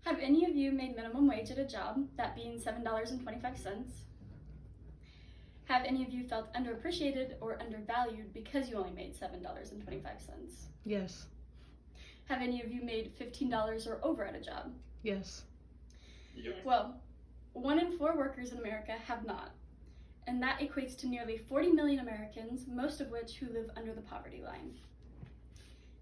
Have any of you made minimum wage at a job, that being $7.25? Have any of you felt underappreciated or undervalued because you only made $7.25? Yes. Have any of you made $15 or over at a job? Yes. Yep. Well, 1 in 4 workers in America have not, and that equates to nearly 40 million Americans, most of which who live under the poverty line.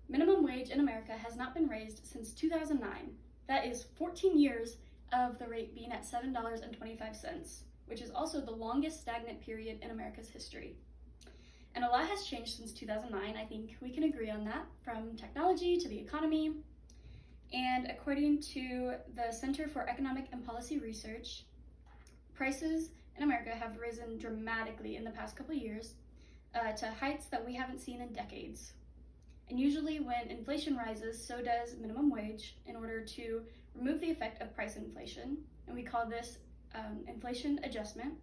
Minimum wage in America has not been raised since 2009. That is 14 years of the rate being at $7.25, which is also the longest stagnant period in America's history. And a lot has changed since 2009. I think we can agree on that, from technology to the economy. And according to the Center for Economic and Policy Research, prices in America have risen dramatically in the past couple of years to heights that we haven't seen in decades. And usually when inflation rises, so does minimum wage, in order to remove the effect of price inflation. And we call this inflation adjustment.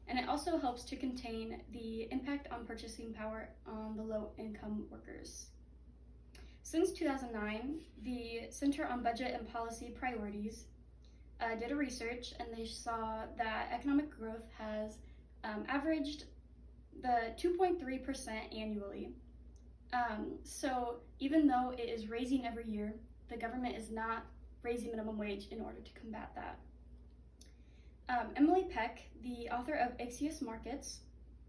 And it also helps to contain the impact on purchasing power on the low-income workers. Since 2009, the Center on Budget and Policy Priorities did a research, and they saw that economic growth has averaged the 2.3% annually. So even though it is raising every year, the government is not raising minimum wage in order to combat that. Emily Peck, the author of Axios Markets,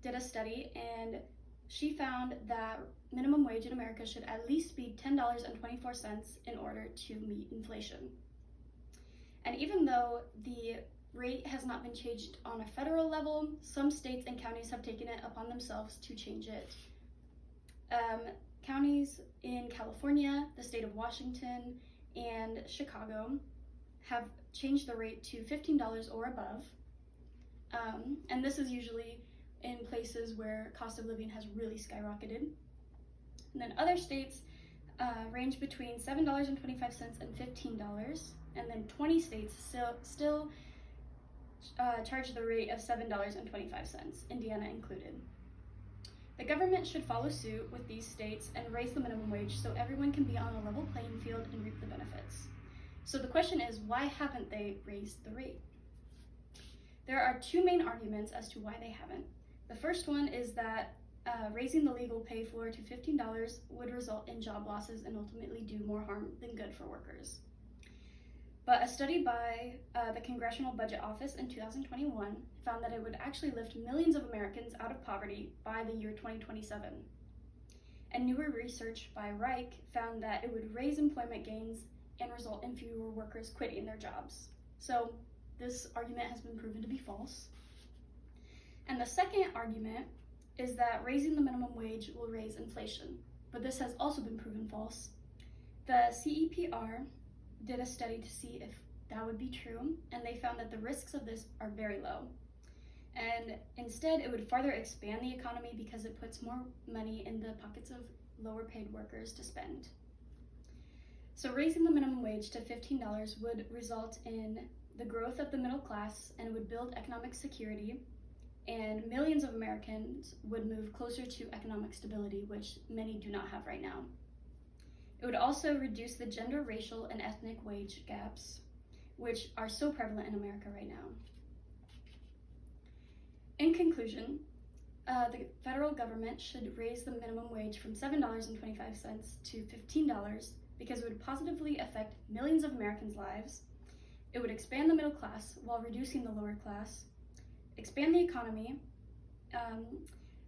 did a study, and she found that minimum wage in America should at least be $10.24 in order to meet inflation. And even though the rate has not been changed on a federal level, some states and counties have taken it upon themselves to change it. Counties in California, the state of Washington, and Chicago have changed the rate to $15 or above. And this is usually in places where cost of living has really skyrocketed. And then other states range between $7.25 and $15, and then 20 states still charge the rate of $7.25, Indiana included. The government should follow suit with these states and raise the minimum wage so everyone can be on a level playing field and reap the benefits. So the question is, why haven't they raised the rate? There are 2 main arguments as to why they haven't. The first one is that raising the legal pay floor to $15 would result in job losses and ultimately do more harm than good for workers. But a study by the Congressional Budget Office in 2021 found that it would actually lift millions of Americans out of poverty by the year 2027. And newer research by Reich found that it would raise employment gains and result in fewer workers quitting their jobs. So this argument has been proven to be false. And the second argument is that raising the minimum wage will raise inflation, but this has also been proven false. The CEPR did a study to see if that would be true, and they found that the risks of this are very low. And instead, it would further expand the economy because it puts more money in the pockets of lower paid workers to spend. So raising the minimum wage to $15 would result in the growth of the middle class, and it would build economic security, and millions of Americans would move closer to economic stability, which many do not have right now. It would also reduce the gender, racial, and ethnic wage gaps, which are so prevalent in America right now. In conclusion, the federal government should raise the minimum wage from $7.25 to $15 because it would positively affect millions of Americans' lives. It would expand the middle class while reducing the lower class, expand the economy,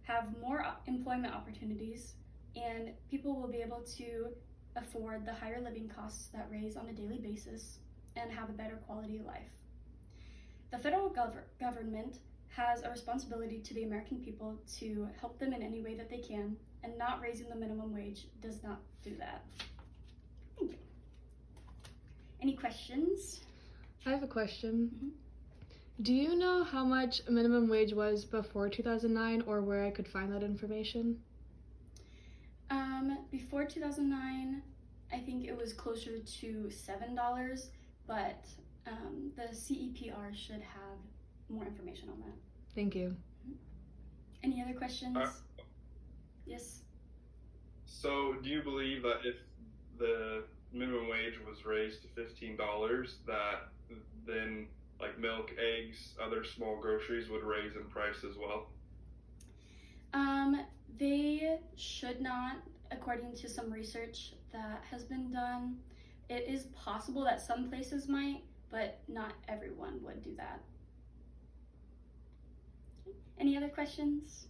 have more employment opportunities, and people will be able to afford the higher living costs that raise on a daily basis and have a better quality of life. The federal government has a responsibility to the American people to help them in any way that they can, and not raising the minimum wage does not do that. Thank you. Any questions? I have a question. Mm-hmm. Do you know how much minimum wage was before 2009, or where I could find that information? Before 2009, I think it was closer to $7, but the CEPR should have more information on that. Thank you. Any other questions? Yes? So do you believe that if the minimum wage was raised to $15, that then like milk, eggs, other small groceries would raise in price as well? They should not, according to some research that has been done. It is possible that some places might, but not everyone would do that. Okay. Any other questions?